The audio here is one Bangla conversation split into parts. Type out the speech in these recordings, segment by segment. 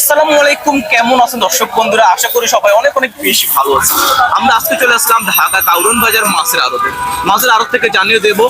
আসসালামু আলাইকুম, কেমন আছেন দর্শক বন্ধুরা? আশা করি সবাই অনেক অনেক বেশি ভালো আছে। আমরা আজকে চলে আসলাম ঢাকা কাউরন বাজার মাছের আড়ত থেকে জানিয়ে দেব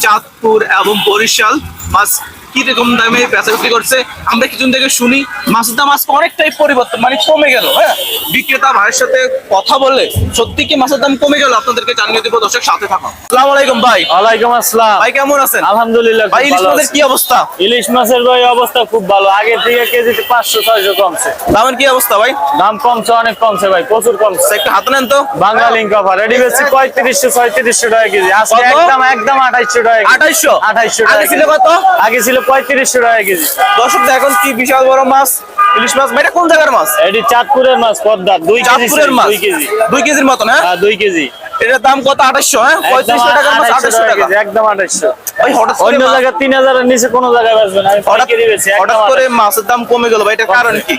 চাঁদপুর এবং বরিশাল মাছ কি রকম দামে বেচা বিক্রি করছে। আমরা কিছুদিন থেকে শুনি মাছের দাম আজকে অনেকটাই পরিবর্তন, মানে কমে গেল। হ্যাঁ, বিক্রেতা ভাইয়ের সাথে কথা বলে সত্যি কি মাছের দাম কমে গেল আপনাদেরকে জানিয়ে দেবো। দর্শক সাথে থাকুন। আসসালামু আলাইকুম ভাই। ওয়ালাইকুম আসসালাম ভাই, কেমন আছেন? আলহামদুলিল্লাহ ভাই, ইলিশ মাছের কি অবস্থা? ইলিশ মাছের ভাই অবস্থা খুব ভালো, আগে থেকে কেজিতে 500-600 কমছে। দামের কি অবস্থা ভাই? দাম কমছে, অনেক কমছে ভাই, প্রচুর কমছে। একটু হাতে নেন তো। বাঙালি কভার রেডি বেশি 3500-3600 টাকা কেজি, আজকে একদম 2800 টাকা। 2800 টাকা আগে ছিল কত? আগে ছিল 3500 টাকা কেজি। দর্শক দেখুন কি বিশাল বড় মাছ, ইলিশ মাছ। এটা কোন জায়গার মাছ? এটি চাঁদপুরের মাছ, পদ্মার 2 কেজি। চাঁদপুরের মাছ 2 কেজি, 2 কেজির মতন। হ্যাঁ, 2 কেজি। এটার দাম কত? 2800। হ্যাঁ, 3500 টাকার মাছ 2800 টাকা কেজি, একদম 2800। ভাই, হঠাৎ করে অন্য জায়গায় 3000 এর নিচে কোনো জায়গায় বেচবেন, আমি পাইকারি বেচি। হঠাৎ করে মাছের দাম কমে গেল ভাই, এটার কারণ কি?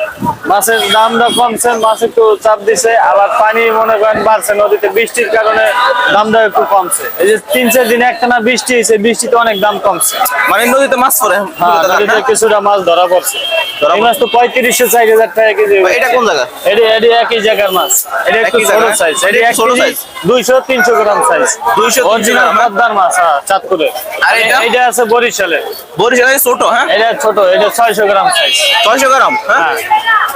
মাছের দামটা কমছে, মাছ একটু চাপ দিছে, আবার পানি মনে করেন বাড়ছে, নদীতে বৃষ্টির কারণে দামটা একটু কমছে। এই যে 3-4 দিন একটানা বৃষ্টি হয়েছে, বৃষ্টিতে অনেক দাম কমছে। মানে নদীতে মাছ পড়ে। হ্যাঁ, নদীতে কিছুটা মাছ ধরা পড়ছে। এই মাছ তো 3500-4000 টাকা কেজি। এটা কোন জায়গা? এটি একই জায়গার মাছ, এটা একটু ছোট সাইজ, এটি 200-300 গ্রাম সাইজ, 200-300 অরিজিনাল পদ্মার মাছ। হ্যাঁ, চাঁদপুরে। আর এটা আছে বরিশালে। বরিশালে ছোট। হ্যাঁ, এটা ছোট, এটা 600 গ্রাম সাইজ। 600 গ্রাম। হ্যাঁ,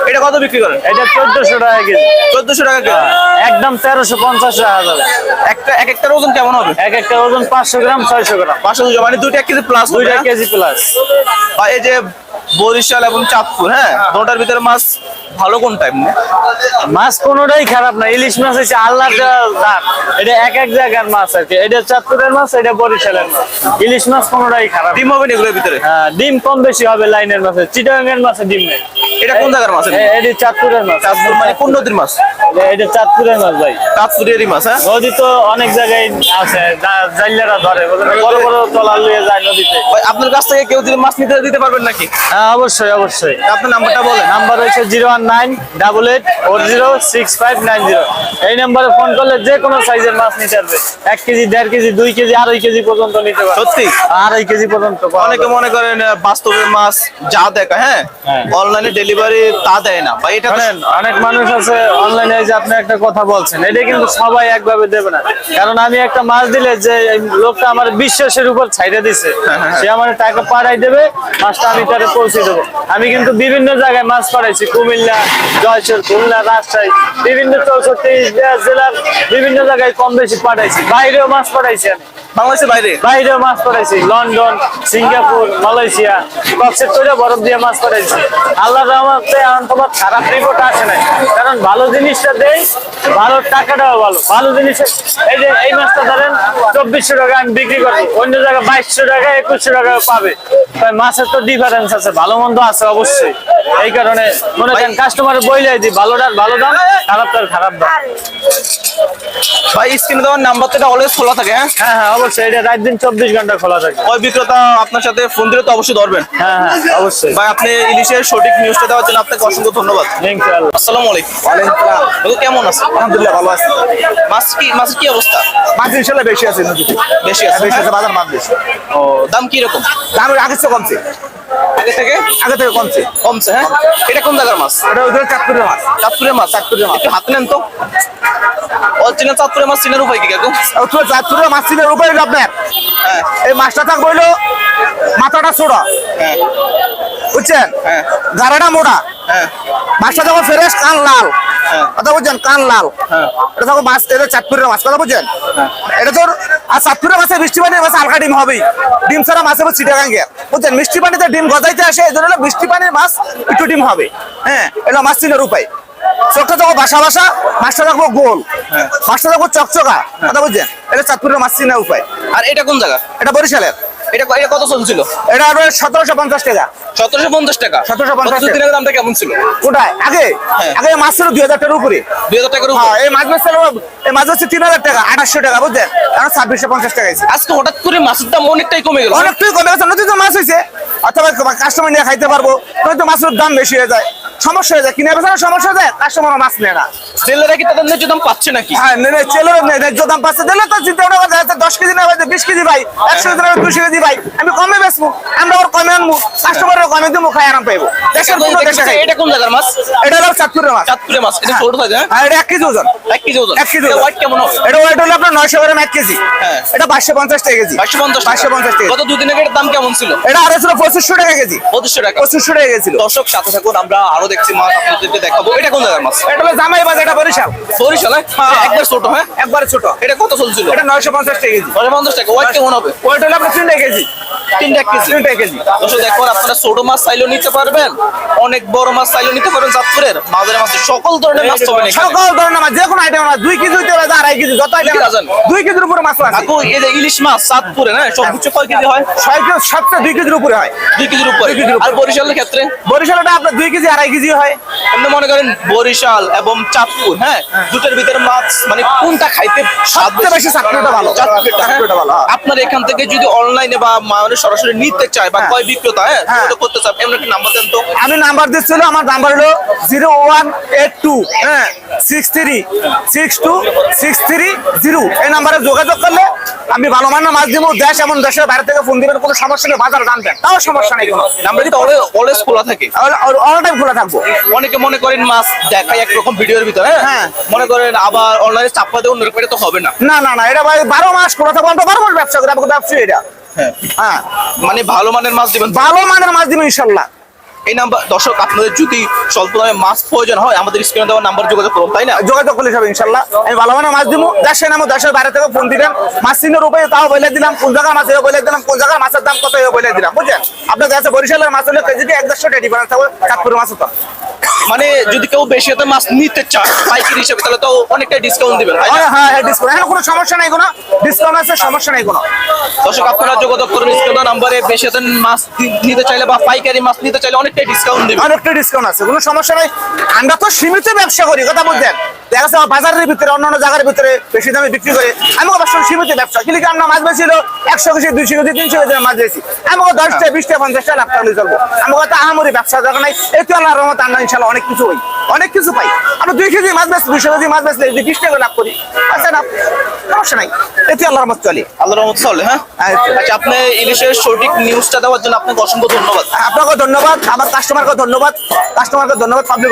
এটা কত বিক্রি করেন? এটা 1400 টাকা কেজি। 1400 টাকা কেজি। একদম 1350 টাকা যাবে। একটার ওজন কেমন হবে? একটা ওজন 500 গ্রাম 600 গ্রাম। 500, মানে 2 কেজি প্লাস। 2 KG plus. বা এই যে বরিশাল এবং চাঁদপুর, হ্যাঁ, দুটার ভিতরে মাছ ভালো কোন টাইম? মাছ কোনোটাই খারাপ না, ইলিশ মাছ হচ্ছে আল্লাহর দান। এটা এক জায়গার মাছ আর কি, এটা চাঁদপুরের মাছ, এটা বরিশালের মাছ। ইলিশ মাছ কোনোটাই খারাপ। ডিম হবে না এগুলোর ভিতরে? হ্যাঁ, ডিম কম বেশি হবে লাইনের মাছে, চিটাগাং এর মাছে ডিম নেই। এটা কোন জায়গার মাছ? এটি চাঁদপুরের মাছ। চাঁদপুর মানে কোন নদীর মাছ? এটা চাঁদপুরের মাছ ভাই। চাঁদপুরেরই মাছ। হ্যাঁ, নদী তো অনেক জায়গায় আছে, জাইলারা ধরে, বড় বড় ট্রলার নিয়ে যায় নদীতে। ভাই, আপনার কাছ থেকে কেউ যদি মাছ দিতে পারবেন নাকি? হ্যাঁ, অবশ্যই অবশ্যই। আপনার নাম্বারটা বলেন। নাম্বার হচ্ছে 01988406590। এই নাম্বারে ফোন করলে যে কোনো সাইজের মাছ নিতে পারবে। 1 কেজি, 1.5 কেজি, 2 কেজি, 2.5 কেজি পর্যন্ত নিতে পারবে। সত্যি? 2.5 কেজি পর্যন্ত। অনেকে মনে করেন বাস্তবে মাছ যা দেখা, হ্যাঁ, অনলাইনে ডেলিভারি তা দেয় না ভাই। এটা অনেক মানুষ আছে অনলাইনে, যে আপনি একটা কথা বলছেন, এটা কিন্তু সবাই একভাবে দেবে না। কারণ আমি একটা মাছ দিলে যে লোকটা আমার বিশ্বাসের উপর ছাইড়ে দিছে, সে আমার টাকা পাঠাই দেবে, মাছটা আমি তারে পৌঁছে দেবো। আমি কিন্তু বিভিন্ন জায়গায় মাছ পাঠাইছি, কুমিল্লা, জয়পুর, খুলনা, রাজশাহী, বিভিন্ন 64 জেলার বিভিন্ন জায়গায় কম বেশি পাঠাইছি। বাইরেও মাছ পাঠাইছি, আমি বাংলাদেশের বাইরেও মাছ পাঠাইছি, লন্ডন, সিঙ্গাপুর, মালয়েশিয়া, কক্সের তৈরি বরফ দিয়ে মাছ পাঠাইছি। আল্লাহর রহমতে তোমার খারাপ রিপোর্ট আসে নাই, কারণ ভালো জিনিসটা দেই, ভালো টাকাটাও ভালো। ভালো জিনিস, এই যে এই মাছটা ধরেন 2400 টাকা আমি বিক্রি করি, অন্য জায়গায় 2200 টাকা 2100 টাকা পাবে। মাছের তো ডিফারেন্স আছে, ভালো মন্দ আছে অবশ্যই। এই কারণে মনে করেন কাস্টমারে বইলাই দিই, ভালোটার ভালো দাম, খারাপটার খারাপ দাম। ভাই, স্ক্রিনে দেওয়ার নাম্বারটা অলওয়েজ খোলা থাকে। হ্যাঁ হ্যাঁ হ্যাঁ, অবশ্যই, এটা রাত দিন 24 ঘন্টা খোলা থাকে। ওই বিক্রেতা আপনার সাথে ফোন দিলে তো অবশ্যই ধরবেন। হ্যাঁ হ্যাঁ, অবশ্যই ভাই, আপনি ইলিশের সঠিক নিউজটা দেওয়ার জন্য আপনাকে অসংখ্য ধন্যবাদ। ইনশাআল্লাহ। আসসালামু আলাইকুম। ওয়ালাইকুম সালাম। দাদু, কেমন আছেন? আলহামদুলিল্লাহ ভালো আছি। মাছের কি অবস্থা? মাছ ইনশাল্লাহ বেশি আছে নদীতে, বেশি আছে? বেশি আছে, বাজার মাছ বেশি। ও, দাম কি রকম? দাম আগের চেয়ে কমছে, আগে থেকে কমছে। কমছে। হ্যাঁ, এটা কোন জায়গার মাছ? এটা ওদের চাঁদপুরের মাছ। চাঁদপুরের মাছ। একটু হাতে নেন তো। অরিজিনাল চাঁদপুরের মাছ চিনার উপায় কি কাকু? চাঁদপুরের মাছ চিনের উপায় হলো আপনার, হ্যাঁ এই মাছটা থাকবে হইলো মাথাটা ছোট, হ্যাঁ বুঝছেন, হ্যাঁ গাড়াটা মোটা, হ্যাঁ মাছটা যখন ফ্রেশ, কান লাল, হ্যাঁ। কথা বুঝছেন, কান লাল। হ্যাঁ। এটা তখন মাছ, এটা চাঁদপুরের মাছ, কথা বুঝছেন। এটা তোর আর চাঁদপুরের মাছে বৃষ্টি পানির মাছ হালকা ডিম হবেই, ডিম ছাড়া মাছ হবে চিটাগাঙ্গের, বুঝছেন। মিষ্টি পানিতে ডিম গজাইতে আসে, এই জন্য বৃষ্টি পানির মাছ একটু ডিম হবে। হ্যাঁ, এটা মাছ চিনের উপায়। চোখটা যখন বাসা মাছটা থাকবো গোল, মাছটা থাকবো চকচকা, কথা বুঝছেন। এটা চাঁদপুরের মাছ চিনার উপায়। আর এটা কোন জায়গা? এটা বরিশালের। এটা কত চলছিল? এটা 1750 টাকা। 1750 টাকা। 1750 কত দিনের দামটা কেমন ছিল? কোথায় আগে? হ্যাঁ। আগে মাছ ছিল 2000 টাকার উপরে। 2000 টাকার উপর? হ্যাঁ, এই মাছ বেচছিল, এই মাছ হচ্ছে 3000 টাকা, 2800 টাকা, বুঝছেন। এখন 2650 টাকা আছে। আজকে হঠাৎ করে মাছের দাম অনেকটাই কমে গেল। অনেকটাই কমে গেছে, নদীতে মাছ হয়েছে, অথবা কাস্টমার নিয়ে খাইতে পারবো, নয়তো মাছের দাম বেশি হয়ে যায়। সমস্যা হয়ে যায়, কিনে বেচার সমস্যা হয়ে যায়, কাস্টমার মাছ নেয় না। জেলেরা কি তাদের ন্যায্য দাম পাচ্ছে নাকি? হ্যাঁ চেলের ন্যায্য দাম পাচ্ছে, দিলে তো চিন্তা ভাবনা করা যাচ্ছে 10 কেজি না হয় 20 কেজি ভাই, 100 কেজি না 200 কেজি ভাই, আমি কমে বেচবো, আমরা ওর কমে আনবো, কাস্টমারের কমে দিব, খাই আরাম পাইবো। দেশের কোনো দেশে খাই। এটা কোন জায়গার মাছ? এটা হলো চাঁদপুরের মাছ। চাঁদপুরের মাছ, এটা ছোট থাকে হ্যাঁ? আর এটা 1 কেজি ওজন। 1 কেজি ওজন। 1 কেজি এটা ওজন। ওয়েট কেমন হবে? এটা ওয়েট হলো আপনার 900 গ্রাম 1 কেজি। হ্যাঁ। এটা 550 টাকা কেজি। 550 টাকা। গত দুদিন আগে এটার দাম কেমন ছিল? এটা আরো ছিল 2500 টাকা কেজি। 2500 টাকা। 2500 টাকা কেজি ছিল। দর্শক সাথে থাকুন, আমরা আরো দেখছি মাছ আপনাদেরকে দেখাবো। এটা কোন জায়গার মাছ? এটা হলো জামাই বাজার, এটা বরিশাল। বরিশাল হ্যাঁ? একবার ছোট হ্যাঁ? একবারে ছোট। এটা কত চলছিল? এটা 950 টাকা কেজি। 50 টাকা। ওয়েট কেমন হবে? ওয়েট হলো আপনার 3 কেজি। 3 কেজি। 3 কেজি। দর্শক দেখুন, আপনারা ছোট মাছ চাইলেও নিতে পারবেন, অনেক বড় মাছ চাইলেও নিতে পারবেন। চাঁদপুরের মাঝের মাছ সকল ধরনের মাছ পাবেন এখানে। সকল ধরনের মাছ, যে কোনো আইটেম মাছ, 2 কেজি হইতে পারে, 2.5 কেজি, যত আইটেম কেজি আছে আছে? 2 কেজির উপরে মাছ আছে। কাকু এই যে ইলিশ মাছ চাঁদপুরে না সর্বোচ্চ কয় কেজি হয়? 6 কেজি, সবচেয়ে 2 কেজির উপরে হয়। 2 কেজির উপরে। 2 কেজির উপরে। আর বরিশালের ক্ষেত্রে বরিশালটা আপনার 2 কেজি 2.5 কেজি হয়। আপনি মনে করেন বরিশাল এবং চাঁদপুর হ্যাঁ, দুটোর ভিতরে মাছ মানে কোনটা খাইতে স্বাদ সবচেয়ে বেশি চাঁদপুরটা ভালো। চাঁদপুরটা, হ্যাঁ? চাঁদপুরটা ভালো, হ্যাঁ। আপনার এখান থেকে যদি অনলাইনে বা মানুষ সরাসরি নিতে চায় বা হ্যাঁ। ক্রয় বিক্রেতা হ্যাঁ হ্যাঁ। যোগাযোগ করতে চায়, এমন একটা নাম্বার দেন তো। আমি নাম্বার দিচ্ছিল, আমার নাম্বার হলো 0182 হ্যাঁ 63626360। এই নাম্বারে যোগাযোগ করলে আমি ভালো মানের মাছ দিব। দেশ এমন দেশের বাইরে থেকে ফোন দিবেন, কোনো সমস্যা নেই, বাজার জানবেন, তাও সমস্যা নেই কোনো। নাম্বারটি তো অলওয়েজ খোলা থাকে। অল টাইম খোলা থাকবো। অনেকে মনে করেন মাছ দেখায় একরকম ভিডিওর ভিতরে হ্যাঁ, হ্যাঁ। মনে করেন আবার অনলাইনে চাপা দিয়ে অন্যরকম, এটা তো হবে না। না না না, এটা ভাই 12 মাস খোলা থাকবো, আমরা 12 মাস ব্যবসা করি, আমাকে ব্যবসা এটা। হ্যাঁ, হ্যাঁ, মানে ভালো মানের মাছ দিবেন। ভালো মানের মাছ দিব ইনশাল্লাহ। এই নাম্বার দর্শক, আপনাদের যদি স্বল্প দামে মাছ প্রয়োজন হয় আমাদের স্ক্রিনে দেওয়া নাম্বার যোগাযোগ করুন, তাই না? যোগাযোগ করলে সব ইনশাল্লাহ আমি ভালো মানের মাছ দিব। দেশের নামে দেশের বাইরে থেকে ফোন দিবেন, মাছ চিনের উপরে তাও বলে দিলাম, কোন জায়গার মাছ বলে দিলাম, কোন জায়গার মাছের দাম কত বলে দিলাম, বুঝছেন? আপনার কাছে বরিশালের মাছ হলে কেজিতে 150 টাকা ডিফারেন্স থাকবে চাঁদপুরের মাছ হতো। মানে যদি কেউ বেশি হাতে মাছ নিতে চায় পাইকারি হিসেবে, তাহলে তো অনেকটাই ডিসকাউন্ট দিবেন, তাই না? হ্যাঁ হ্যাঁ ডিসকাউন্ট, এখন কোনো সমস্যা নাই, কোনো ডিসকাউন্ট আছে, সমস্যা নাই কোনো। দর্শক আপনারা যোগাযোগ করুন স্ক্রিনে দেওয়া নাম্বারে। বেশি হাতে মাছ নিতে চাইলে বা পাইকারি মাছ নিতে চাইলে অনেকটাই ডিসকাউন্ট দিবেন। অনেকটা ডিসকাউন্ট আছে, কোনো সমস্যা নাই। আমরা তো সীমিত ব্যবসা করি, কথা বলছেন। দেখা যাচ্ছে বাজারের ভিতরে অন্যান্য জায়গার ভিতরে বেশি দামে বিক্রি করে, আমি অবশ্য সীমিত ব্যবসা কিন্তু আমরা মাছ বেশি 100 কেজি 200 কেজি 300 কেজি মাছ বেশি, আমাকে 10 টাকা 20 টাকা 50 টাকা লাভ টাকা চলবো। আমাকে তো আহামরি ব্যবসা দরকার নাই। এই তো আল্লাহর রহমতে আমরা ইনশাল্লাহ অনেক কিছু হই, অনেক কিছু পাই। আমরা 2 কেজি মাছ বেশি 200 কেজি মাছ বেশি 20 টাকা লাভ করি, আচ্ছা না, সমস্যা নাই। এই তো আল্লাহর রহমত চলে। আল্লাহর রহমত চলে হ্যাঁ। আচ্ছা, আপনি ইলিশের সঠিক নিউজটা দেওয়ার জন্য আপনাকে অসংখ্য ধন্যবাদ। আপনাকে ধন্যবাদ, আমার কাস্টমারকে ধন্যবাদ, কাস্টমারকে ধন্যবাদ, পাবলিক